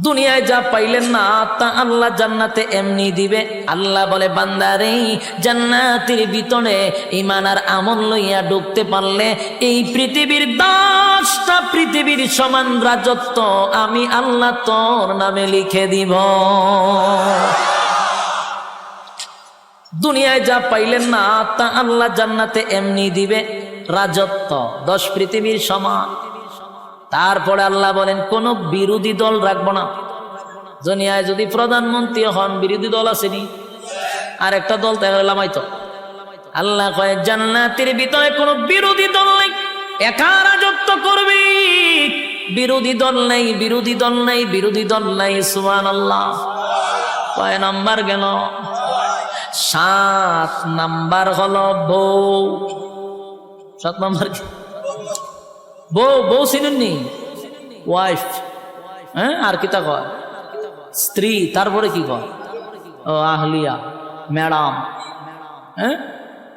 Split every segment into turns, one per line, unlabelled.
দুনিয়ায় যা পাইলেন না তা আল্লাহ জান্নাতে এমনি দিবে। আল্লাহ বলে বান্দারে জান্নাতের ভিতরে ঈমান আর আমল লইয়া ঢুকতে পারলে এই পৃথিবীর 10টা পৃথিবীর সমান রাজত্ব আমি আল্লাহ তোর নামে লিখে দিব। দুনিয়ায় যা পাইলেন না তা আল্লাহ জান্নাতে এমনি দিবে, রাজত্ব 10 পৃথিবীর সমান। তারপরে আল্লাহ বলেন কোন বিরোধী দল রাখবো না। দুনিয়ায় যদি প্রধানমন্ত্রী হন বিরোধী দল আসেনি, আর একটা দল তাহলে লামাইতো। আল্লাহ কয় জান্নাতের ভিতরে কোনো বিরোধী দল নেই, একা রাজত্ব করবি, বিরোধী দল নেই, বিরোধী দল নেই, বিরোধী দল নেই। সুবহানাল্লাহ। কয় নাম্বার গেল? 7 নাম্বার হলো বউ। 7 নাম্বার কি? বউ। বউ চিনেননি? ওয়াইফ। হ্যাঁ, আর কি তা কয়? স্ত্রী। তারপরে কি কয়? ও আহলিয়া, ম্যাডাম, হ্যাঁ,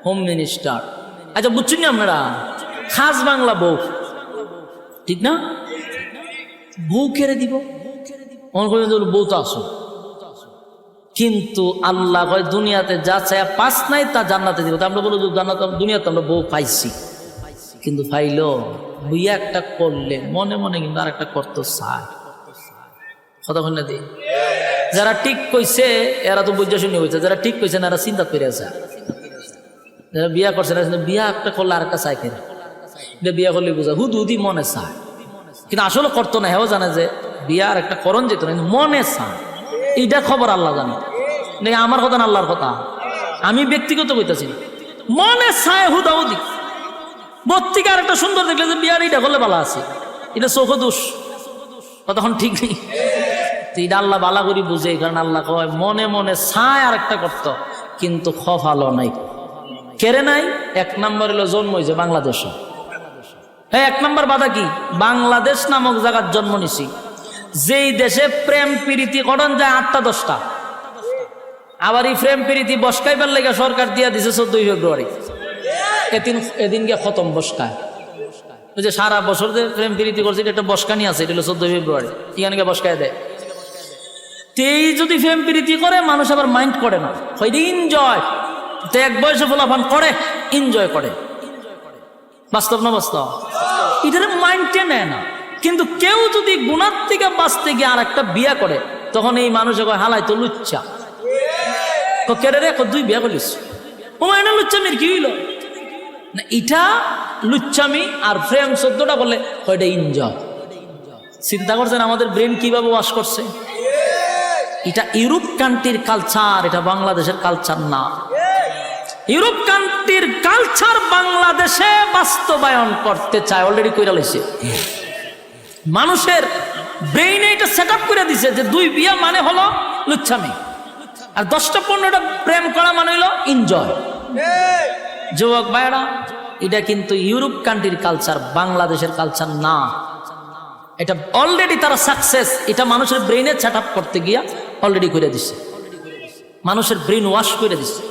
হোম মিনিস্টার। আচ্ছা বুঝছেন আপনারা, খাস বাংলা বউ, ঠিক না? বউ কেড়ে দিব, বউ তো আসো। কিন্তু আল্লাহ কয় দুনিয়াতে যা চায় 5 নাই তা জান্নাতে দিব। আমরা বলবো জান্নাত দুনিয়াতে আমরা বউ পাইছি, কিন্তু পাইলো বুইয়া একটা করলে মনে মনে কিন্তু আর একটা করতে চায়। কতক্ষণ না দিই যারা ঠিক কইছে এরা তো বুঝা শুনে হয়েছে, যারা ঠিক কইছে না এরা চিন্তা করে আছে। যারা বিয়া করছে না বিয়া একটা করলে আর একটা চাই কেনা, বিয়া করলে বুঝা হুদি মনে চায়, কিন্তু আসলে করতো না। হেও জানে যে বিয়া আর একটা করণ যেত না, মনে চায়। এইটা খবর আল্লাহ জানে, আমার কথা না আল্লাহর কথা। আমি ব্যক্তিগত কইতাছি, মনে চায় হুদাহুদি। বত্তিকে আর একটা সুন্দর দেখলে যে বিয়ার এইটা করলে ভালো আছে, এটা চোখ দোষ, তখন ঠিক নেই। এটা আল্লাহ বালা করি বুঝে, কারণ আল্লাহ কয় মনে মনে চায় আর একটা করত, কিন্তু ভালো নাই, কেড়ে নাই। 1 নম্বর হলো জন্ম হয়েছে বাংলাদেশে। হ্যাঁ, 1 নম্বর বাধা কি? বাংলাদেশ নামক জায়গার জন্ম নিছি, যেই দেশে প্রেম প্রীতি করণ যায় 8টা 10টা। আবার এই প্রেম প্রীতি বসকাইবার লেগে সরকার দিয়া দিছে 14 ফেব্রুয়ারি। এদিন গিয়ে খতম বসকায়। ওই যে সারা বছর যে প্রেম প্রীতি করছে এটা একটা বসকানি আছে, এটা হলো 14 ফেব্রুয়ারি, এখানে গিয়ে বসকায় দেয়। তেই যদি প্রেম প্রীতি করে মানুষ আবার মাইন্ড করে না, হয় এনজয়। তো 1 বয়সে ফলাফান করে, এনজয় করে। বাস্তব না বাস্তব? এটার মাইন্ডে নেয় না। কিন্তু কেউ যদি গুণার থেকে বাঁচতে গিয়ে আর একটা বিয়া করে, তখন এই মানুষে কয় হালাই তো লুচ্চা। কেড়ে রে 2 বিয়া করিস, ও মানে লুচ্চামির কি হইল না? এটা লুচ্চামি। আর প্রেম 14টা বলে ওইটা এনজয়। চিন্তা করছেন আমাদের ব্রেন কিভাবে ওয়াশ করছে? এটা ইউরোপ কান্ট্রির কালচার, এটা বাংলাদেশের কালচার না। ইউরোপ কান্ট্রির কালচার বাংলাদেশে বাস্তবায়ন করতে চায়, অলরেডি কইরা লইছে। মানুষের ব্রেইনে এটা সেট আপ করে দিছে যে 2 বিয়া মানে হলো লুচ্ছামি, আর 10টা 15টা প্রেম করা মানে হলো এনজয়। যুবক ভাইরা, এটা কিন্তু ইউরোপ কান্ট্রির কালচার, বাংলাদেশের কালচার না। এটা অলরেডি তারা সাকসেস, এটা মানুষের ব্রেইনে সেট আপ করতে গিয়া অলরেডি করে দিছে, মানুষের ব্রেইন ওয়াশ করে দিছে।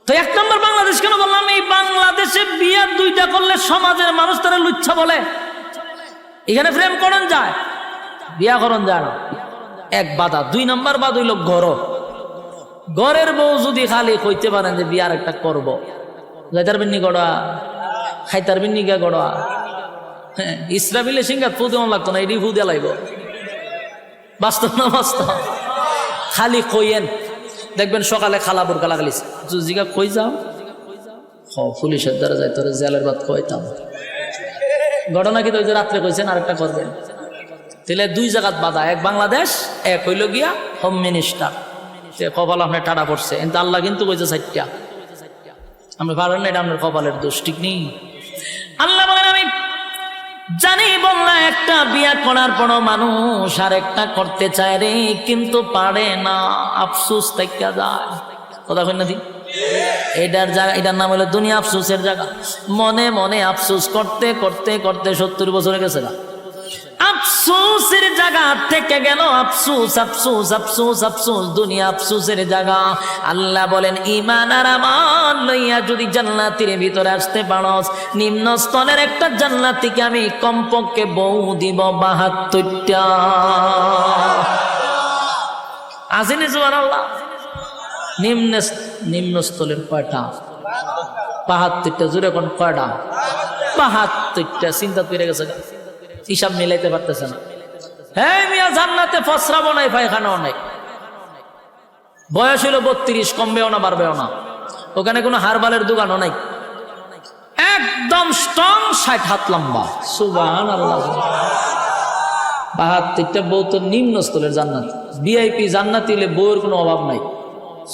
তো 1 নম্বর বাংলাদেশ কেন বললাম? এই বাংলাদেশে বিয়া 2টা করলে সমাজের মানুষ তারা লুচ্ছা বলে। এখানে প্রেম করণ যায়, বিয়া করণ যায় না। 1 বাধা। 2 নম্বর বাধা হইল ঘরের বউ যদি খালি কইতে পারেন যে বিয়ার একটা করব, যাইতার বিন্নি গড়া, খাইতার বিন্নি গা গড়া। হ্যাঁ, ইসরাফিলের সিংহাত ফু দেওয়া লাগতো না, এটি ফু দেওয়া লাগবে। বাস্তব না বাস্তব? খালি কইয়েন, দেখবেন সকালে খালা বোরকা লাগালিছে, জিগা কই যাও, পুলিশের দ্বারা যাই তোর জেলের ভাত খাইতাম। ঘটনা কি? তো রাত্রে কইছেন আরেকটা করবেন। তাহলে 2 জায়গাত বাধা, 1 বাংলাদেশ, 1 হইল গিয়া হোম মিনিস্টার। কপাল আপনার টাটা পড়ছে, কিন্তু আল্লাহ কিন্তু কইছে 4টা। আপনি পারেন না, এটা আপনার কপালের দোষ, ঠিক নেই। আল্লাহ বলেন আমি জানি বললা একটা বিয়া করার পর মানুষ আর একটা করতে চায় রে, কিন্তু পারে না, আফসোস থেকে যায়। কথা কই না দি? এটার জায়গা, এটার নাম হলো দুনিয়া আফসোসের জায়গা। মনে মনে আফসোস করতে করতে করতে 70 বছর গেছে না, আফসোসের জায়গা থেকে গেল আফসোস আফসোস আফসোস আফসোস, দুনিয়া আফসোসের জায়গা। আল্লাহ বলেন ঈমান আর আমল লইয়া যদি জান্নাতের ভিতরে আসতে পারস, নিম্ন স্তরের একটা জান্নাতীকে আমি কমপক্ষে বউ দিব 72টা। আসেনি সুবহানাল্লাহ। নিম্নস্থলের কয়টা? ৭৫টা। জোরে কোন কয়টা? ৭৫টা। চিন্তা করে গেছে, হিসাব মিলাইতে পারতেছে না। হ্যাঁ মিয়া, জান্নাতে ফসরাবো নাই, পায়খানাও নাই। বয়স হইল ৩২, কমবেও না বাড়বেও না। ওখানে কোনো হারবালের দোকানও নাই, একদম স্ট্রং, ৬০ হাত লম্বা। সুবহানাল্লাহ। ৭২টা বউ তো নিম্নস্থলের জান্নাত, ভিআইপি জান্নাতি হলে বউয়ের কোনো অভাব নাই।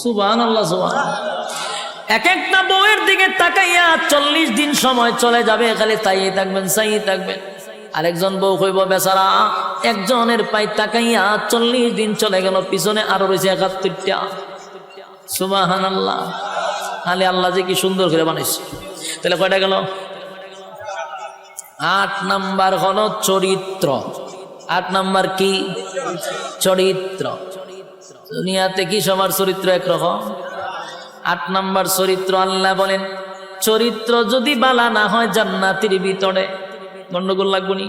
সুবহানাল্লাহ সুবহানাল্লাহ। এক একটা বউয়ের দিকে তাকাইয়া ৪০ দিন সময় চলে যাবে, খালি চাইয়ে থাকবেন চাইয়ে থাকবেন। আরেকজন বউ কইব বেচারা একজনের পাই তাকাইয়া ৪০ দিন চলে গেল, পিছনে আরো রয়েছে ৭১টা। সুবহানাল্লাহ। খালি আল্লাহ যে কি সুন্দর করে বানাইছে। তাহলে কয়টা গেল? ৮ নাম্বার হলো চরিত্র। ৮ নাম্বার কি? চরিত্র। দুনিয়াতে কি সবার চরিত্র একরকম? ৮ নাম্বার চরিত্র। আল্লাহ বলেন চরিত্র যদি বালা না হয় জান্নাতের ভিতরে গন্ডগোল লাগবো নি।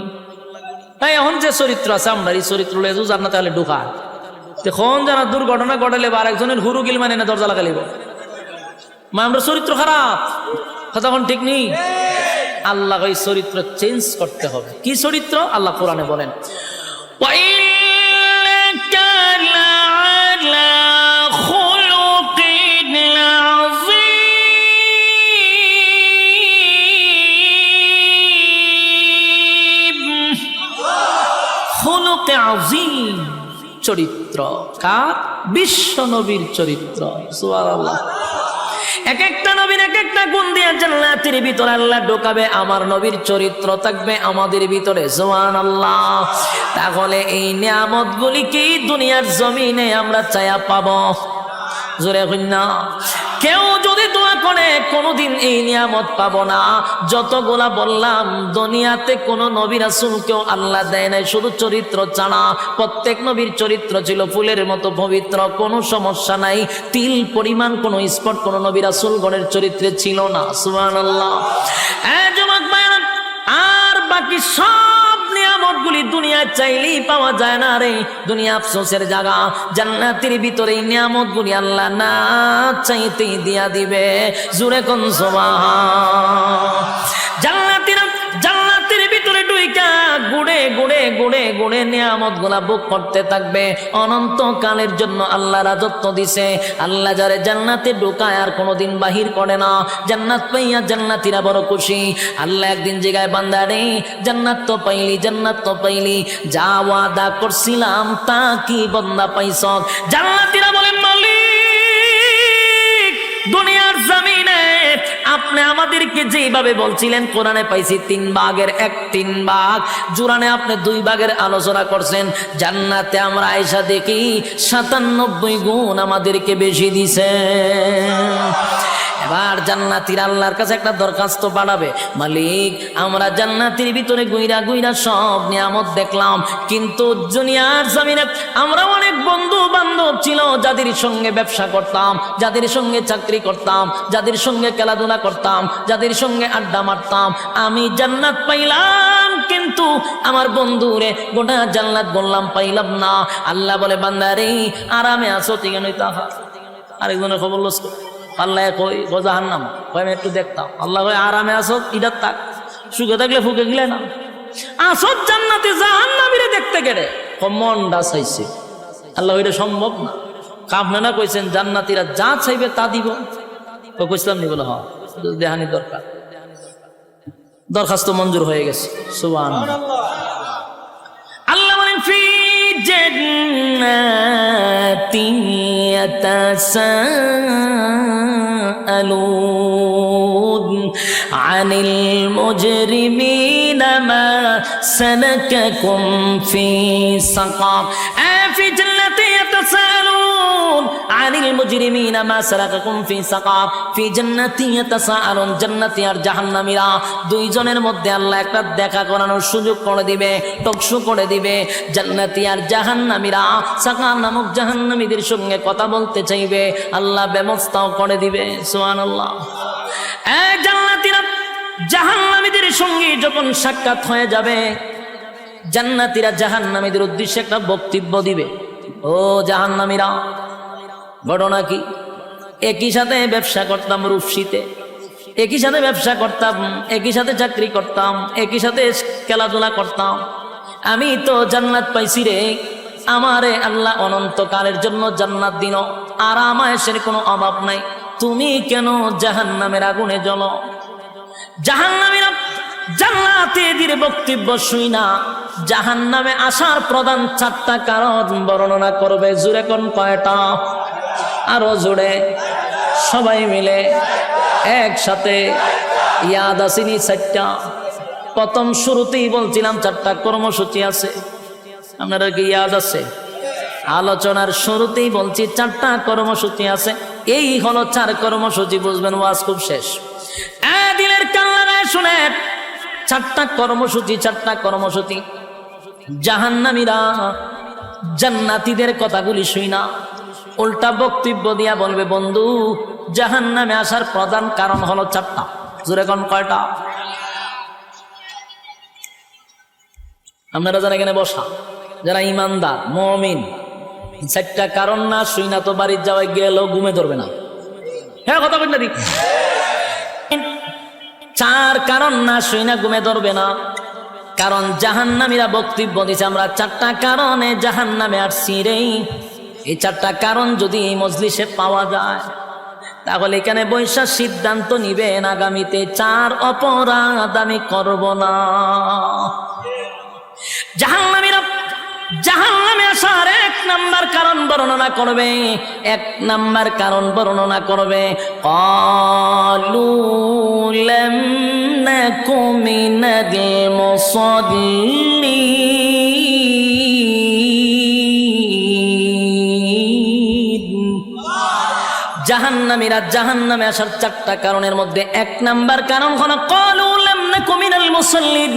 তাই এখন যে চরিত্র আছে আমরা এই চরিত্র লয়ে জান্নাতে হলে ঢোকা, তখন যারা দুর্ঘটনা ঘটালে বা আরেকজনের হুরু গিল মানে না দরজা লাগালিব, মা আমরা চরিত্র খারাপ, তখন ঠিক নেই। আল্লাহ এই চরিত্র চেঞ্জ করতে হবে। কি চরিত্র? আল্লাহ কোরআনে বলেন চরিত্র কার? বিশ্ব নবীর চরিত্র। সুবহানাল্লাহ। এক একটা নবীর এক একটা গুণ দিয়ে জান্নাতের ভিতরে আল্লাহ ঢোকাবে। আমার নবীর চরিত্র থাকবে আমাদের ভিতরে। সুবহানাল্লাহ। তাহলে এই নিয়ামতগুলি কি দুনিয়ার জমিনে আমরা চায়া পাবো? জোরে কই না। কেউ যদি দোয়া করে কোনোদিন এই নিয়ামত পাবো না। যতগুলা বললাম দুনিয়াতে কোন নবী রাসূলকেও আল্লাহ দেয় নাই শুধু চরিত্র ছাড়া। প্রত্যেক নবীর চরিত্র ছিল ফুলের মতো পবিত্র, কোনো সমস্যা নাই। তিল পরিমাণ কোনো স্পট কোন নবী রাসূলগণের চরিত্রে ছিল না। সুবহানাল্লাহ। যুবক ভাইরা, আর বাকি সব নিয়ামতগুলি দুনিয়া চাইলেই পাওয়া যায় না রে। দুনিয়া আফসোসের জায়গা। জান্নাতের ভিতরে এই নিয়ামতগুলি আল্লাহ না চাইতেই দিয়া দিবে। জোরে কোন সুবহান। জান্নাতের ভিতরে ঢুইকা গুড়ে গুড়ে গুড়ে গুড়ে নিয়ামতগুলা ভোগ করতে থাকবে অনন্তকালের জন্য। আল্লাহ রাজত্ব দিছে। আল্লাহ যারে জান্নাতে ঢুকায় আর কোনোদিন বাহির করে না। জান্নাত পাইয়া জান্নাতীরা বড় খুশি। আল্লাহ একদিন জায়গায় বান্দা রে জান্নাত তো পাইলি, জান্নাত তো পাইলি, যা ওয়াদা করছিলাম তা কি বান্দা পাইছ? জান্নাতীরা বলেন মালিক দুনিয়ার জমিনে আপনি আমাদেরকে যেভাবে বলছিলেন কোরআনে পাইছি 3 ভাগের 1/3 ভাগ, জুরানে আপনি 2 ভাগের আলোচনা করছেন। জান্নাতে আমরা আয়েশা দেখি 97 গুণ আমাদেরকে বেশি দিছে। এবার জান্নাতীরা আল্লাহর কাছে একটা দরখাস্ত পাঠাবে, মালিক আমরা জান্নাতের ভিতরে গুইরা গুইরা সব নিয়ামত দেখলাম, কিন্তু দুনিয়ার জমিনে আমরা অনেক বন্ধু বান্ধব ছিল যাদের সঙ্গে ব্যবসা করতাম, যাদের সঙ্গে চাকরি করতাম, যাদের সঙ্গে খেলাধুলা করতাম, যাদের সঙ্গে আড্ডা মারতাম। আমি জান্নাত পাইলাম কিন্তু আমার বন্ধুরে গোটা জান্নাত বললাম পাইলাম না। আল্লাহ বলে বান্দারে আরামে আছো ঠিক নই তাহা। আরেকজনের খবর লস আল্লাহ কই জাহান্নাম কই আমি একটু দেখতাম। আল্লাহ কই আরামে আসো ইদার তাক, সুখে থাকলে ফুকে গেলে না আসো জান্নাতে জাহান্নামীরে দেখতে গেলে মনটা চাইছে। আল্লাহ এটা সম্ভব না। কাফনা কইছেন জান্নাতীরা যা চাইবে তা দিব। তো কইছিলাম নি বলে হ্যাঁ দেহানি দরকার। দরখাস্ত মঞ্জুর হয়ে গেছে। সুবহানাল্লাহ। আল্লাহ বলেন ফি জান্নাতি ইয়াতাসাআলুন আনিল মুজরিমিনা মা সালাকাকুম ফি সাকার। ফি জান্নাতি ইয়াতাসাআলুন আনিল মুজরিমিনা মা সালাকাকুম ফি সাকার। ফি জান্নাতি ইয়াতাসাআলুন। জান্নাতি আর জাহান্নামীরা দুইজনের মধ্যে আল্লাহ একটা দেখা করানোর সুযোগ করে দিবে, টকশো করে দিবে। জান্নাতি আর জাহান্নামীরা সাকার নামক জাহান্নামীদের সঙ্গে কথা বলতে চাইবে, আল্লাহ ব্যবস্থাও করে দিবে। সুবহানাল্লাহ। জান্নাতীরা জাহান্নামীদের সঙ্গে যখন সাক্ষাৎ হয়ে যাবে, জান্নাতীরা জাহান্নামীদের উদ্দেশ্যে একটা বক্তব্য দিবে। ও জাহান্নামীরা, ঘটনা কি? একই সাথে ব্যবসা করতাম রূপসীতে, একই সাথে ব্যবসা করতাম, একই সাথে চাকরি করতাম, একই সাথে খেলাধুলা করতাম। আমি তো জান্নাত পাইছি রে, আমারে আল্লাহ অনন্তকালের জন্য জান্নাত দিন, আরাম আয়েশের কোনো অভাব নাই। তুমি কেন জাহান্নামের আগুনে জ্বলো? জাহান্নামীরা জান্নাতীদের বক্তব্য শুই না জাহান্নামে আসার প্রধান 4টা কারণ বর্ণনা করবে। জোরে কোন কয়টা? আরো জোরে সবাই মিলে একসাথে। ইয়াদ আসেনি 4টা? প্রথম শুরুতেই বলছিলাম 4টা কর্মসূচি আছে, আপনারা কি ইয়াদ আছে? আলোচনার শুরুতেই বলছি 4টা কর্মসূচি আছে। এই হলো 4 কর্মসূচি, বুঝবেন ওয়াজ খুব শেষ। দিলের কান্নায় শুনে 4টা কর্মসূচি, 4টা কর্মসূচি। জাহান্নামীরা জান্নাতীদের কথাগুলি শুই না, উল্টা বক্তব্য দিয়া বলবে বন্ধু জাহান্নামে আসার প্রধান কারণ হলো 4টা। জোরে কোন কয়টা? আপনারা যারা এখানে বসা, যারা ইমানদার মুমিন, 4টা কারণ না শুই না তো বাড়ির যাওয়ায় গেলেও ঘুমে ধরবে না। হ্যাঁ কথা বল না দিক। 4 কারণ না শুই না ঘুমে ধরবে না, কারণ জাহান্নামীরা বক্তব্য দিছে আমরা 4টা কারণে জাহান্নামে আসছি রে। এই 4টা কারণ যদি এই মজলিসে পাওয়া যায় তাহলে এখানে বৈশা সিদ্ধান্ত নিবেন আগামীতে 4 অপরাধ আমি করব না। জাহান্নামীরা জাহান্নামে আসার 1 নাম্বার কারণ বর্ণনা করবে, 1 নাম্বার কারণ বর্ণনা করবে ক্বালু লাম নাকু মিনাল মুসাল্লিন। জাহান্নামীরা জাহান্নামে আসার 4টা কারণের মধ্যে 1 নাম্বার কারণ হলো ক্বালু লাম নাকু মিনাল মুসাল্লিন।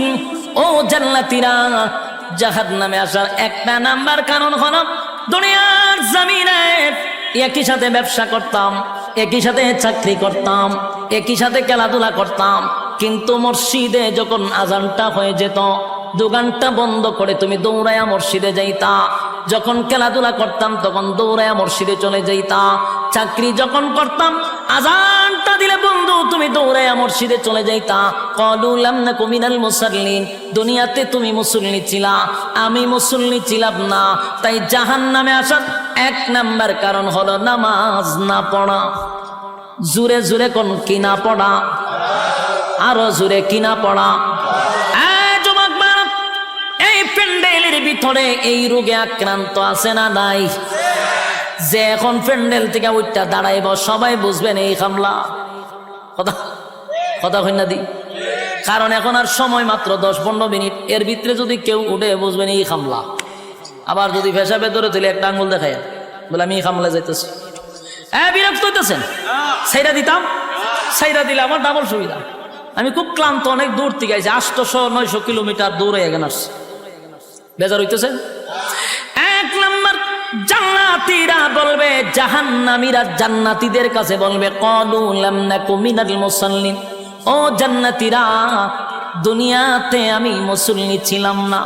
ও জান্নাতীরা, জাহান্নামে আসার 1টা নাম্বার কারণ হলো দুনিয়ার জমিনে একই সাথে ব্যবসা করতাম, একই সাথে চাকরি করতাম, একই সাথে খেলাধুলা করতাম, কিন্তু মসজিদে যখন আজানটা হয়ে যেত দোকানটা বন্ধ করে তুমি দৌড়ায়া মসজিদে যাইতা। যখন খেলাধুলা করতাম তখন দৌড়ায়া মসজিদে চলে যাইতা। চাকরি যখন করতাম আজানটা দিলে বন্ধু তুমি দৌড়ায়া মসজিদে চলে যাইতা। ক্বালু লাম নাকু মিনাল মুসাল্লিন। দুনিয়াতে তুমি মুসল্লি ছিলা, আমি মুসল্লি ছিলাম না, তাই জাহান্নামে আসার 1 নাম্বার কারণ হলো নামাজ না পড়া। জোরে জোরে কোন কি না পড়া? আরো জোরে কি না পড়া? এই প্যান্ডেলের ভিতরে এই রোগে আক্রান্ত আছে না নাই? যে এখন প্যান্ডেল থেকে উঠটা দাঁড়াইব সবাই বুঝবেন এই খামলা। কথা কথা হয় না দি? কারণ এখন আর সময় মাত্র 10-15 মিনিট, এর ভিতরে যদি কেউ উঠে বুঝবেন এই খামলা। আবার যদি পেশাবে ধরে তুলে একটা আঙ্গুল দেখায় বলে আমি এই খামলা যাইতেছি, বিরক্ত হইতেছেন? সাইরা দিতাম, সাইরা দিলে আমার ডাবল সুবিধা। আমি খুব ক্লান্ত, অনেক দূর থেকে আইছি, 800-900 কিলোমিটার দূরে এখানে আসছি, বেজার হইতেছে। 1 নাম্বার জান্নাতীরা বলবে, জাহান্নামীরা জান্নাতীদের কাছে বলবে ক্বালু লাম নাকু মিনাল মুসাল্লিন। ও জান্নাতীরা, দুনিয়াতে আমি মুসল্লি ছিলাম না,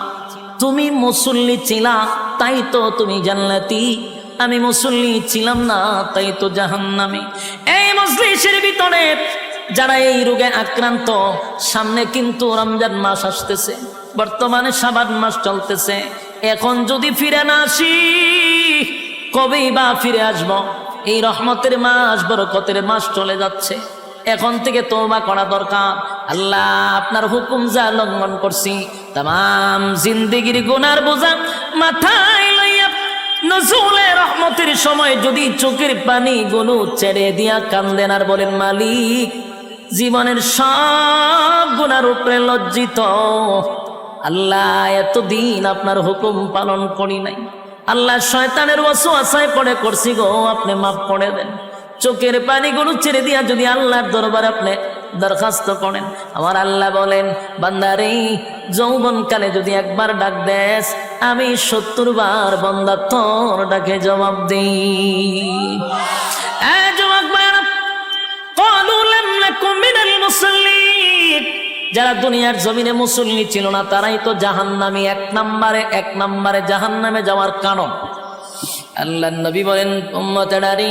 তুমি মুসল্লি ছিলা তাই তো তুমি জান্নাতি, আমি মুসল্লি ছিলাম না তাই তো জাহান্নামী। এই মজলিসের ভিতরে যারা এই রোগে আক্রান্ত, সামনে কিন্তু রমজান মাস আসতেছে, বর্তমানে শাবান মাস চলতেছে। এখন যদি ফিরে না আসি কবেই বা ফিরে আসব? এই রহমতের মাস, বরকতের মাস চলে যাচ্ছে, এখন থেকে তওবা করা দরকার। আল্লাহ আপনার হুকুম যা লঙ্ঘন করছি, তাম জিন্দেগির গুনার বোঝা মাথায় লইয়া নজুলে রহমতের সময় যদি চোখের পানি গুলো ছেড়ে দিয়া কান্দেন আর বলেন মালিক জীবনের সব গুনার উপরে লজ্জিত, আল্লাহ এতদিন আপনার হুকুম পালন করি নাই, আল্লাহ শয়তানের ওয়াসওয়াসায় পড়ে করছি গো, আপনি মাফ করে দেন। চোখের পানিগুলো ছেড়ে দিয়া যদি আল্লাহর দরবারে আপনি দরখাস্ত করেন, আমার আল্লাহ বলেন বান্দারে যৌবনকালে যদি একবার ডাক দেস, আমি 70 বার বান্দা তোর ডাকে জবাব দিই। যারা দুনিয়ার জমিনে মুসল্লি ছিল না তারাই তো জাহান্নামী। 1 নম্বরে জাহান্নামে যাওয়ার কারণ আল্লাহর নবী বলেন, উম্মতেরানি,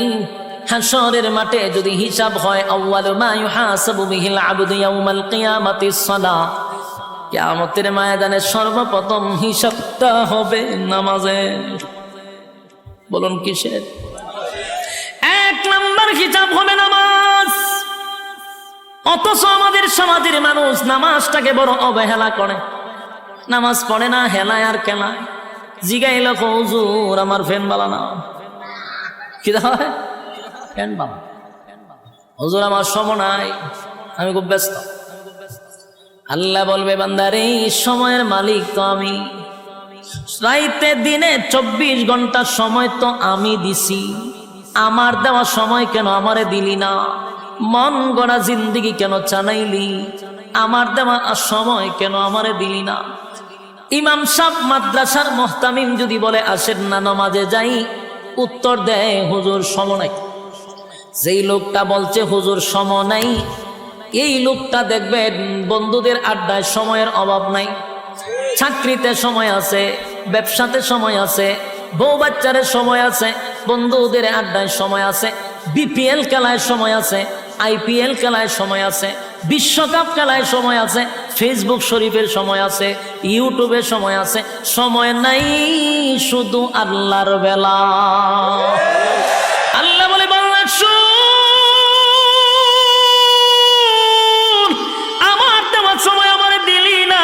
হাশরের মাঠে যদি হিসাব হয়, আউয়ালু মা ইউহাসাবু বিহিল আবদু ইয়াউমাল কিয়ামাতিস সালাহ, কিয়ামতের ময়দানে সর্বপ্রথম হিসাবটা হবে নামাজের। বলুন কিসের? 1 নাম্বার হিসাব হবে নামাজ। অথচ আমাদের সমাজের মানুষ নামাজটাকে বড় অবহেলা করে, নামাজ পড়ে না, হেলায় আর খেলায়। জিগাইল, হুজুর আমার ফ্যান বালা না, কি হয় ফ্যান বালা, হুজুর আমার সময় নাই, আমি খুব ব্যস্ত। আল্লাহ বলবে, বান্দারে সময়ের মালিক তো আমি, রাইতে দিনে 24 ঘন্টা সময় তো আমি দিছি, আমার দেওয়া সময় কেন আমারে দিলি না? মন গড়া জিন্দেগি কেন চালাইলি? আমার দেওয়া সময় কেন আমারে দিলি না? ইমাম সাহেব মাদ্রাসার মুহতামিম যদি বলে আসেন না নামাজে যাই, উত্তর দেয় হুজুর সময় নাই। যেই লোকটা বলছে হুজুর সময় নাই, এই লোকটা দেখবেন বন্ধুদের আড্ডায় সময়ের অভাব নাই, চাকরিতে সময় আছে, ব্যবসাতে সময় আছে, বউ বাচ্চারের সময় আছে, বন্ধুদের আড্ডায় সময় আছে, বিপিএল খেলায় সময় আছে, আইপিএল খেলায় সময় আছে, বিশ্বকাপ খেলায় সময় আছে, ফেসবুক শরীফের সময় আছে, ইউটিউবের সময় আছে। সময় নাই শুধু আল্লাহর বেলা। আল্লাহ বলে, বাংলা শুন, আমার দেওয়ার সময় আমার দিলি না,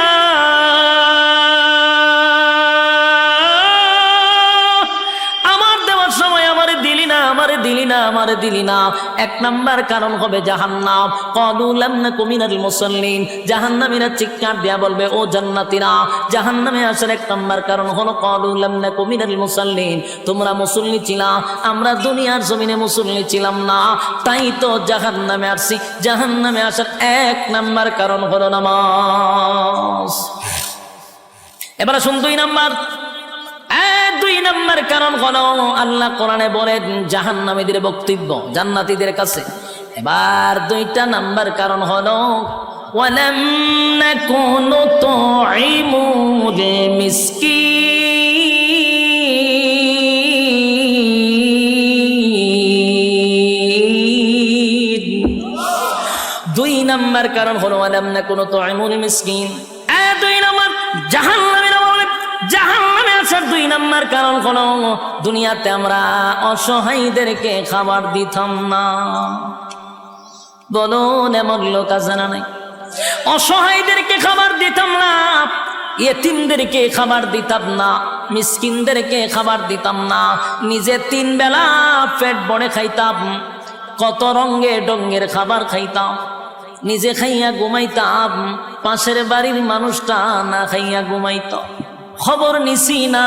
আমার দেওয়ার সময় আমারে দিলি না, আমারে দিলি না, আমারে দিলি না। 1 নাম্বার কারণ হবে জাহান্নাম। ক্বালু লাম নাকু মিনাল মুসাল্লিন, জাহান্নামীরা চিৎকার দিয়া বলবে, ও জান্নাতীরা, জাহান্নামে আসার 1 নাম্বার কারণ হলো ক্বালু লাম নাকু মিনাল মুসাল্লিন, তোমরা মুসল্লি ছিলা, আমরা দুনিয়ার জমিনে মুসল্লি ছিলাম না, তাই তো জাহান্নামে আসছি। জাহান্নামে আসার 1 নাম্বার কারণ হলো নামাজ। এবারে শুন 2 নাম্বার। 2 নাম্বার কারণ হলো, আল্লাহ কোরআনে বলেন জাহান্নামীদের বক্তব্য জান্নাতীদের কাছে। এবার 2টা নাম্বার কারণ হলো, ওয়ালাম নাকুনু তুইমুল মিসকিন। 2 নাম্বার কারণ হলো, ওয়ালাম নাকুনু তুইমুল মিসকিন। 2 নাম্বার জাহান্নামীরা বলে, জাহান্নামে আসার 2 নাম্বার কারণ হলো, দুনিয়াতে আমরা অসহায়দেরকে খাবার দিতাম না। বলুন এমন লোক আছে না নাই? অসহায়দেরকে খাবার দিতাম না, ইয়েতিমদেরকে খাবার দিতাম না, মিসকিনদেরকে খাবার দিতাম না, নিজে 3 বেলা পেট ভরে খাইতাম, কত রঙে ডঙ্গের খাবার খাইতাম, নিজে খাইয়া ঘুমাইতাম, পাশের বাড়ির মানুষটা না খাইয়া ঘুমাইত, খবর নিছি না,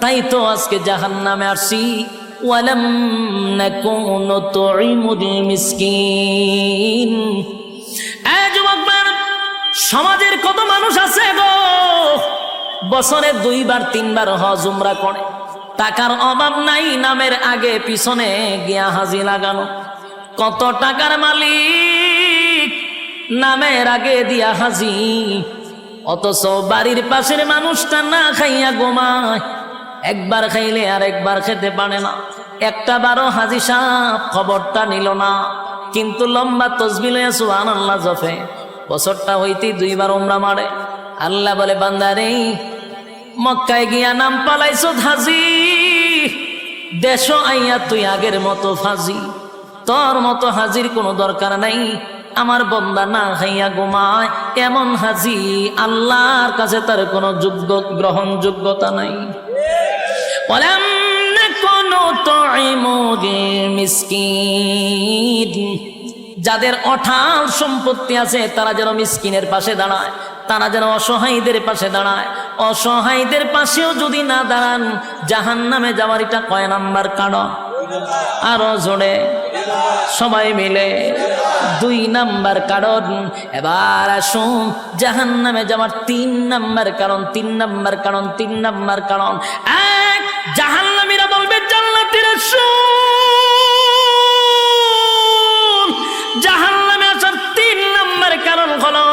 তাই তো আজকে জাহান্নামে আসছি। ওয়ালাম নাকুনু তুইমুল মিসকিন। যুবক, সমাজের কত মানুষ আছে গো, বছরে 2 বার 3 বার হজ উমরা করে, টাকার অভাব নাই, নামের আগে পিছনে গিয়া হাজি লাগানো। কত টাকার মালিক, নামের আগে দিয়া হাজি, অথচ বাড়ির পাশের মানুষটা না খাইয়া ঘুমায়, একবার খাইলে আর একবার খেতে পারে না, একটা বারো হাজি সাহেব খবরটা নিল না, কিন্তু লম্বা তসবিহ লইয়া সুবহানাল্লাহ জপে, বছরটা হইতে 2 বার উমরা মারে। আল্লাহ বলে, বান্দারে মক্কায় গিয়া নাম পালাইছো হাজি, দেশ আইয়া তুই আগের মতো ফাজি, তোর মতো হাজির কোনো দরকার নাই, আমার বন্দা না খাইয়া ঘুমায়, এমন হাজি আল্লাহর কাছে তার কোনো গ্রহণযোগ্যতা নাই। ওয়ালাম নাকুনু তুইমুল মিসকিন। যাদের অঢাল সম্পত্তি আছে তারা যেন মিসকিনের পাশে দাঁড়ায়, তারা যেন অসহায়দের পাশে দাঁড়ায়। অসহায়দের পাশেও যদি না দাঁড়ান, জাহান্নামে যাওয়ার এটা কয় নাম্বার কারণ? আরো জোরে সবাই মিলে 2 নাম্বার কারণ। এবার আসুন জাহান্নামে যাওয়ার 3 নাম্বার কারণ। 3 নাম্বার কারণ, 3 নাম্বার কারণ। 1, জাহান্নামীরা বলবে জান্নাতীরা শুন, জাহান্নামে আসার 3 নাম্বার কারণ হলো,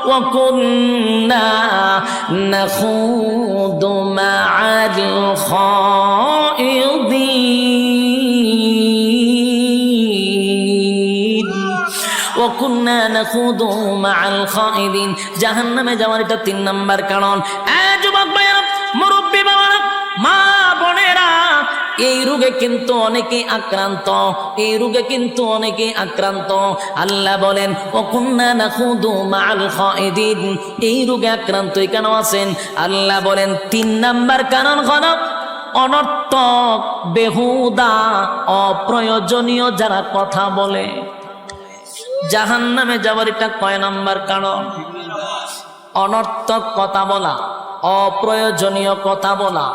ওয়া কুন্না নাখুদু মা'আল খায়িন। ওয়া কুন্না নাখুদু মাআল খাইদিন। জাহান্নামে যাওয়ার এটা 3 নাম্বার কারণ। যুবক ভাইরা, মুরব্বী বাবারা, মা বোনেরা, এই রোগে কিন্তু অনেকেই আক্রান্ত, এই রোগে কিন্তু অনেকেই আক্রান্ত। আল্লাহ বলেন ওয়া কুন্না নাখুদু মাআল খাইদিন। এই রোগে আক্রান্ত কেন আছেন? আল্লাহ বলেন 3 নাম্বার কারণ হলো অনর্থক, বেহুদা, অপ্রয়োজনীয় যারা কথা বলে। জাহান্নামে যাওয়ার এটা কয় নাম্বার কারণ? অনর্থক কথা বলা, অপ্রয়োজনীয় কথা বলা।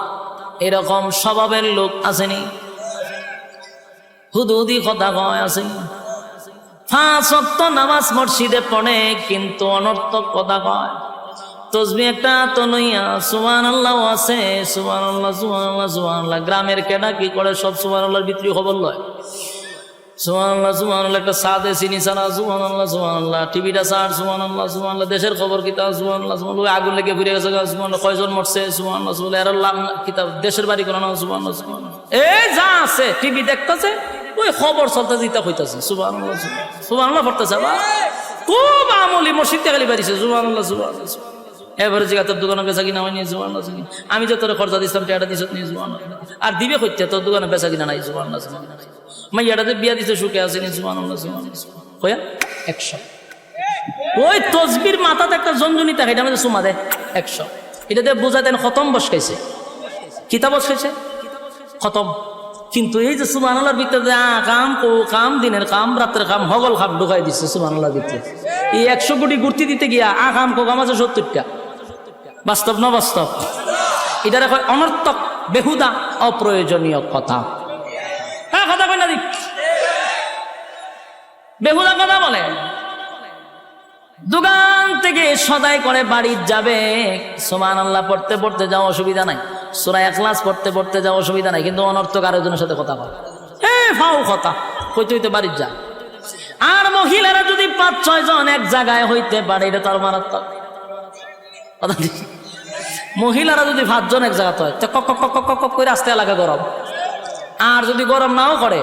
এরকম স্বভাবের লোক আসেনি? হুদুদি কথা কয় আসেনি? 5 ওয়াক্ত নামাজ মসজিদে পড়ে কিন্তু অনর্থক কথা কয়। তসবিহ একটা তো লইয়া সুবহানাল্লাহ আছে, সুবহানাল্লাহ সুবহানাল্লাহ সুবহানাল্লাহ। গ্রামের কেডা কি করে সব সুবহানাল্লাহর ভিতরে খবর লয়। সুবহানাল্লাহ সুবহানাল্লাহ, একটা সাদে চিনি ছাড়া সুবহানাল্লাহ সুবহানাল্লাহ, টিভিটা ছাড় সুবহানাল্লাহ সুবহানাল্লাহ, দেশের খবর কিতাব সুবহানাল্লাহ সুবহানাল্লাহ, আগুন লেগে ফিরে গেছে সুবহানাল্লাহ, কয়জন মরছে সুবহানাল্লাহ সুবহানাল্লাহ, এর লাম কিতাব দেশের বাড়ি কোন না সুবহানাল্লাহ সুবহানাল্লাহ। এই যা আছে টিভি দেখতেছে, ওই খবর চলতে দিতে হইতাছে সুবহানাল্লাহ সুবহানাল্লাহ পড়তেছে। খুব আমলি মসজিদ থেকে বাড়িছে সুবহানাল্লাহ সুবহানাল্লাহ। এবারে জিগা তোর দোকানে বেচা কিনা হয়নি সুবহানাল্লাহ, আমি যে তোর খরচা দিচ্ছিলাম টেটা দিছ নি সুবহানাল্লাহ, আর দিবে কইতে তোর দোকানে বেচা কিনা নাই সুবহানাল্লাহ সুবহানাল্লাহ। মাইয়াটাতে বিয়া দিতে সুখে আসেনি সুবহানাল্লাহ সুবহানাল্লাহ কয়া 100। ওই তসবির মাথাতে একটা জঞ্জনি থাকে, এটা আমাদের সুমা দেয় 100। এটাতে বোঝা দেন খতম বসকাইছে, কিতাব বসকাইছে খতম। কিন্তু এই যে সুবহানাল্লাহর ভিতরে কাম ও কাম, দিনের কাম রাতের কাম হগল খাম ঢুকাই দিচ্ছে সুবহানাল্লাহর ভিতরে। এই 100 কোটি ঘুরতে দিতে গিয়া কাম কো কাম আছে 70টা। বাস্তব না বাস্তব? এটার অনর্থক, বেহুদা, অপ্রয়োজনীয় কথা। হ্যাঁ, কথা কই না দিক, বেহুদা কথা বলে। দোকান থেকে সদাই করে বাড়ি যাবে, সুবহানাল্লাহ পড়তে পড়তে যাও, অসুবিধা নাই। সূরা ইখলাস পড়তে পড়তে যাও, অসুবিধা নাই। কিন্তু অনর্থক আরেকজনের সাথে কথা বলে, ফাও কথা কইতে হইতে বাড়ি যা। আর মহিলারা যদি 5-6 জন এক জায়গায় হইতে পারে, এটা তার মারাত্মক কথা। মহিলারা যদি 5 জন এক জায়গাতে হয়, কক কক কক কক কক করে আসতে এলাকা গরম। আর যদি গরম নাও করে,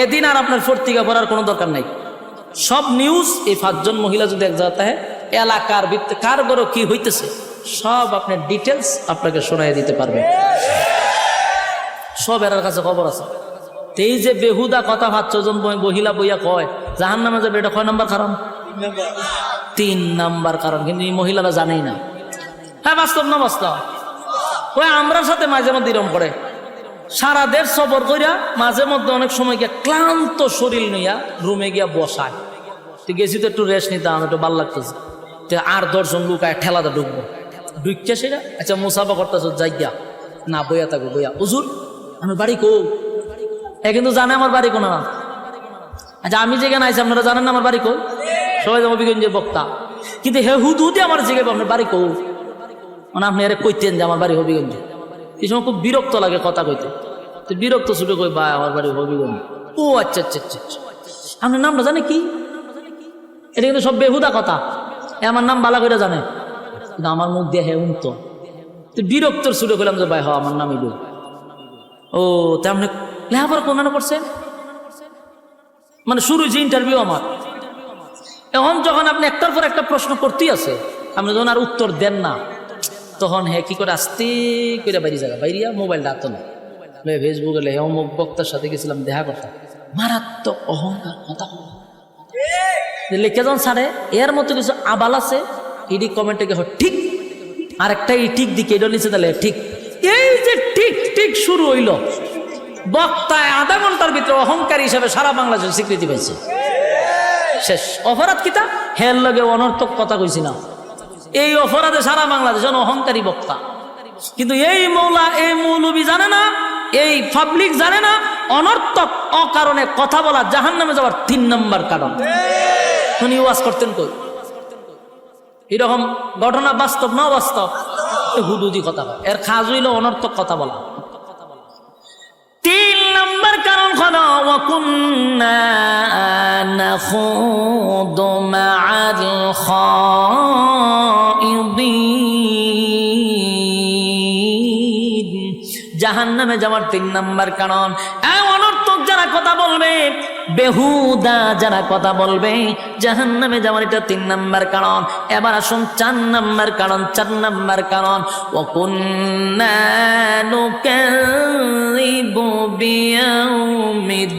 এদিন আর আপনার পত্রিকা পড়ার কোনো দরকার নাই। সব নিউজ এই 5 জন মহিলা যদি এক জায়গাতে হয়, এলাকার ভিত্তি কার গরো কি হইতেছে সব আপনার ডিটেলস আপনাকে শোনাই দিতে পারবে। সব এর কাছে খবর আছে। এই যে বেহুদা কথা 5 জন মহিলা বইয়া কয় জাহান্নামে যাবে, এটা কয় নাম্বার কারণ? 3 নাম্বার কারণ। কিন্তু এই মহিলারা জানেই না। হ্যাঁ, বাস্তব না বাস্তব? ওই আমরার সাথে মাঝে মধ্যে এরকম করে, সারা দেশ সফর করিয়া মাঝে মধ্যে অনেক সময় গিয়া ক্লান্ত শরীর নিয়া রুমে গিয়া বসায়। গেছি তো একটু রেস্ট নিতাম, একটু ভাল লাগতেছে। আর 10 জন লুকায় ঠেলাতে ঢুকবো, ঢুকছে সেটা আচ্ছা মুসাফা করতেছ, যাই গিয়া না বইয়া থাকবো, বইয়া হুজুর আমি বাড়ি কো। কিন্তু জানে আমার বাড়ি কোন না। আচ্ছা আমি যেখানে আইছি আপনারা জানেন না আমার বাড়ি কো? সবাই যাবো বিগঞ্জের বক্তা, কিন্তু হে হুদুদি আমার জিজ্ঞেস আপনার বাড়ি কো, মানে আপনি আরে কইতেন যে আমার বাড়ি হবিগঞ্জে। এই সময় খুব বিরক্ত লাগে কথা কইতে, তো বিরক্ত ছুটে কই ভাই আমার বাড়ি হবিগঞ্জ। ও আচ্ছা আচ্ছা আচ্ছা, আপনার নামটা জানে কি? এটা কিন্তু সব বেহুদা কথা। আমার নাম বালা করে জানে, কিন্তু আমার মুখ দিয়ে হে উনতো। তো বিরক্তর ছুটে কইলাম যে ভাই হ আমার নাম ইলু। ও তেমনি লেখাপড়া কোন করছেন, মানে শুরু যে ইন্টারভিউ আমার। এখন যখন আপনি একটার পর একটা প্রশ্ন করতেই আছে, আপনি যখন আর উত্তর দেন না, তখন হ্যাঁ কি করে আস্তে করে বাইরে জায়গা বাইরিয়া মোবাইলটা হাত না ফেসবুকে লেহে অমুক বক্তার সাথে গেছিলাম দেখা করতাম। মারাত্মক অহংকার কথা লিখে যখন ছাড়ে, এর মতো কিছু আবাল আছে এডি কমেন্টে গে ঠিক, আর একটা এই ঠিক দিকে এটা নিচে তাহলে ঠিক। এই যে ঠিক ঠিক শুরু হইল, বক্তায় আধা ঘন্টার ভিতরে অহংকারী হিসাবে সারা বাংলাদেশে স্বীকৃতি পাইছে। শেষ অপরাধ কিতা হের লগে অনর্থক কথা কইছি না, এই অপরাধে সারা বাংলাদেশ অহংকারী বক্তা। কিন্তু এই মৌলা এই মৌলবী জানে না, এই পাবলিক জানে না, অনর্থক অকারণে কথা বলা জাহান্নামে যাওয়ার 3 নাম্বার কারণ। উনি ওয়াজ করতেন কই? এরকম ঘটনা বাস্তব না বাস্তব? হুদুদি কথা বলে, এর খাজ হইল অনর্থক কথা বলা। 3 নাম্বার কারণ হলো ওয়া কুন্না নাখুদু মাআল খাইদিন। জাহান্নামে যাওয়ার 3 নাম্বার কারণ অনর্থক যারা কথা বলবে, বেহুদা যারা কথা বলবে জাহান্নামে যাওয়ার এটা 3 নাম্বার কারণ। এবার আসুন 4 নাম্বার কারণ। 4 নাম্বার কারণ ওয়াকুন্না নুকাযিবু বিয়াউমিদ্দিন।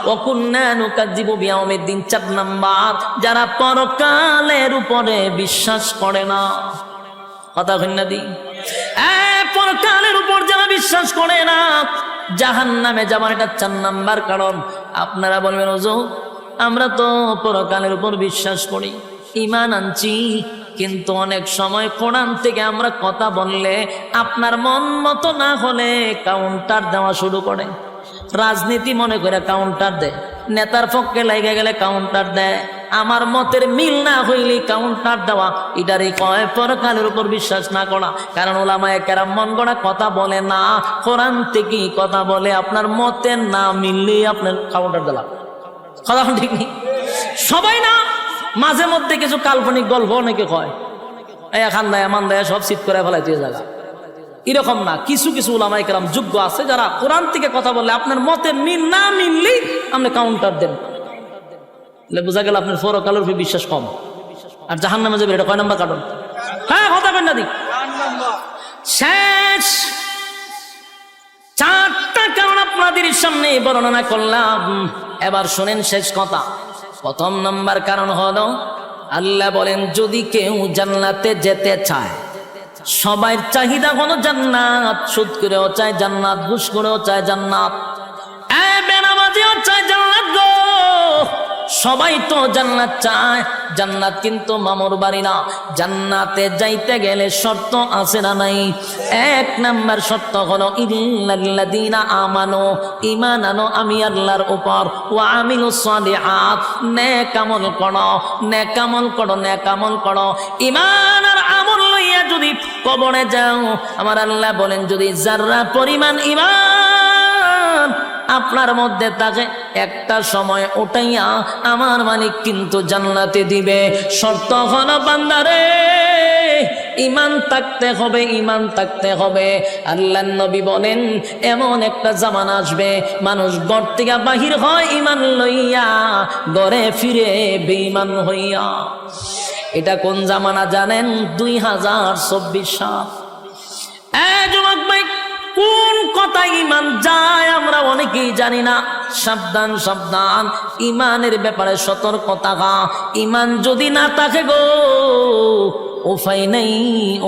ওয়াকুন্না নুকাযিবু বিয়াউমিদ্দিন। 4 নাম্বার, যারা পরকালের উপরে বিশ্বাস করে না। কথা কইনা দি, পরকালের উপর যারা বিশ্বাস করে না জাহান্নামে যাবার এটা 4 নাম্বার কারণ। আপনারা বলবেন হুজুর আমরা তো পরকালের উপর বিশ্বাস করি, ঈমান আনছি, কিন্তু অনেক সময় কোরআন থেকে আমরা কথা বললে আপনার মন মতো না হলে কাউন্টার দেওয়া শুরু করে। রাজনীতি মনে করে কাউন্টার দেয়, নেতার পক্ষে লাগে গেলে কাউন্টার দেয়, আমার মতের মিল না হইলে কাউন্টার দেওয়া, এটারই কয় পরকালের উপর বিশ্বাস না করা। কারণ উলামায়ে কেরাম মন গড়া কথা বলে না, কোরআন থেকে কথা বলে, আপনার মতের না মিললে আপনার কাউন্টার দিলাম। কথা ঠিক নেই সবাই না, মাঝে মধ্যে কিছু কাল্পনিক গল্প অনেকে কয়, খান দেয় মান দেয় সব চিত করে ফেলাই দিয়ে জায়গা। এরকম না, কিছু কিছু উলামায়ে কেরাম যোগ্য আছে যারা কোরআন থেকে কথা বললে আপনার মতে মিল না মিললেই আপনি কাউন্টার দেন। বোঝা গেল আপনার পরকালের উপর বিশ্বাস কম আর জাহান্নামে যাবে। এটা কয় নাম্বার কারণ? হ্যাঁ কথা বলেন না দি। শেষ 4টা কারণ আপনাদের সামনে বর্ণনা করলাম। এবার শুনেন শেষ কথা। প্রথম নাম্বার কারণ হলো আল্লাহ বলেন যদি কেউ জান্নাতে যেতে চায়, সবার চাহিদা হলো জান্নাত, সুদ করেও চায় জান্নাত, ঘুষ করেও চায় জান্নাত, বেনামাজিও চায় জান্নাত গো। সবাই তো জান্নাত চায়, জান্নাত কিন্তু মামুর বাড়ি না। জান্নাতে যাইতে গেলে শর্ত আছে না নাই? 1 নাম্বার শর্ত হলো ইল্লাল্লাযীনা আমানু, ঈমান আনো আমি আল্লাহর উপর, ওয়া আমিলুস সালিহাত, নেক আমল করো, নেক আমল করো, নেক আমল করো। ঈমান আর আমল লইয়া যদি কবরে যাও, আমার আল্লাহ বলেন যদি যারা পরিমাণ ঈমান আপনার মধ্যে থাকে, একটা সময় ওটাইয়া আমার মালিক কিন্তু জান্নাতে দিবে। শর্ত হলো বান্দারে ঈমান থাকতে হবে, ঈমান থাকতে হবে। আল্লাহর নবী বলেন এমন একটা জামানা আসবে মানুষ ঘর থেকে বাহির হয় ঈমান লইয়া, ঘরে ফিরে বেঈমান হইয়া। এটা কোন জামানা জানেন? 2024 সাল। যুবক ভাই, কোন কথা ঈমান যায় আমরা অনেকেই জানি না। সাবধান সাবধান, ঈমানের ব্যাপারে সতর্ক থাকা। ঈমান যদি না থাকে গো উপায় নাই,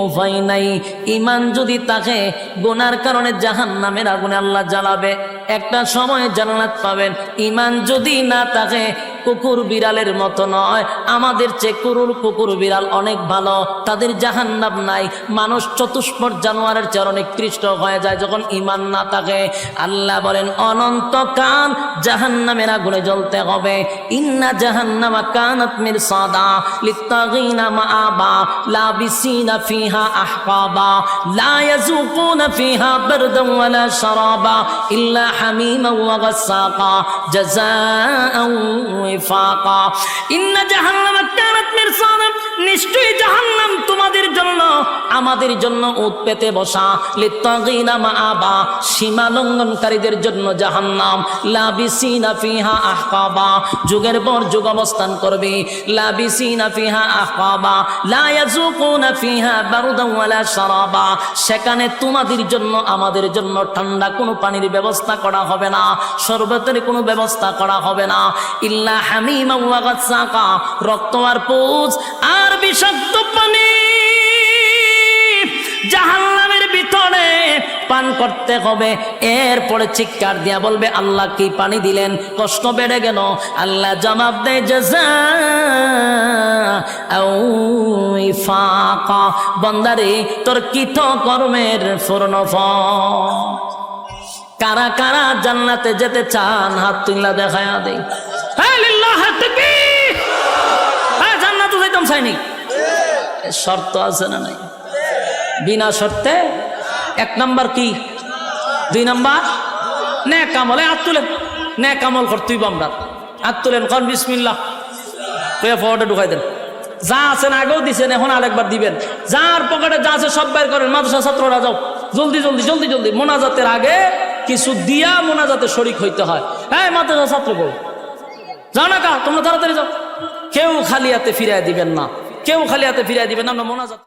উপায় নাই। ঈমান যদি থাকে গুনার কারণে জাহান্নামের আগুনে আল্লাহ জ্বালাবে, একটা সময় জান্নাত পাবেন। ঈমান যদি না থাকে কুকুর বিড়ালের মতো নয়, আমাদের চেয়ে কুকুর বিড়াল অনেক ভালো, তাদের জাহান্নাম নাই। মানুষ চতুষ্পদ জানোয়ারের চেয়ে অনেক নিকৃষ্ট হয়ে যায় যখন ঈমান না থাকে। আল্লাহ বলেন অনন্তকাল জাহান্নামের আগুনে জ্বলতে হবে। ইন্না জাহান্নামা কানাত মিরসাদা লিত্তাগিনা মাআবা লাবিসিনা ফিহা আহকাবা লা ইয়াযুকুনা ফিহা বারদান ওয়ালা শারাবা ইল্লা হামিমা ওয়া গাসসাকা জাযাআন ওয়াফাকা। ইন্না জাহান্নামা কানাত মিরসাদা, নিশ্চয়ই জাহান্নাম তোমাদের জন্য আমাদের জন্য উৎ পেতে বসা। লিত্তাগিনা মাআবা, সীমা লঙ্ঘনকারীদের জন্য জাহান্নাম। লাবিসিনা ফিহা আহকাবা, যুগের পর যুগ অবস্থান করবে। লাবিসিনা ফিহা আহকাবা লা ইয়াযুকুনা ফিহা বারদান ওয়ালা শারাবা, সেখানে তোমাদের জন্য আমাদের জন্য ঠান্ডা কোনো পানির ব্যবস্থা করা হবে না, শরবতের কোনো ব্যবস্থা করা হবে না। ইল্লা হামিমা ওয়া গাসসাকা, রক্ত আর পুজ আর বিষাক্ত পানি জাহান্নামের ভিতরে পান করতে হবে। এরপরে চিৎকার দিয়া বলবে আল্লাহ কি পানি দিলেন, কষ্ট বেড়ে গেল। আল্লাহ জবাব দেয় জাযাআও ওয়াফাকা, বান্দারে তোর কৃত কর্মের পূর্ণফল। কারা কারা জান্নাতে যেতে চান হাত তুইলা দেখায়া দেই। হ্যাঁ লিল্লাহ তাকবীর। হ্যাঁ জান্নাতে যাইতাম চাইনি, শর্ত আছে না নাই? বিনা শর্তে 1 নাম্বার কি, 2 নাম্বার নেক আমলে হাত তুলেন। নেক আমল করতেই আমরা হাত তুলেন, কোন বিসমিল্লাহ কইয়া ফটোটা ঢুকাই দেন। যা আছেন আগেও দিছেন, এখন আরেকবার দিবেন। যার পকেটে যা আছে সব বাইর করেন। মাদ্রাসা ছাত্ররা যাও, জলদি জলদি জলদি জলদি। মোনাজাতের আগে কিছু দিয়া মোনাজাতে শরিক হইতে হয়। হ্যাঁ, মাদ্রাসা ছাত্র বল, যাও না কা, তোমরা তাড়াতাড়ি যাও। কেউ খালি হাতে ফিরিয়ে দিবেন না, কেউ খালি হাতে ফিরিয়ে দিবেন না। আমরা মোনাজাত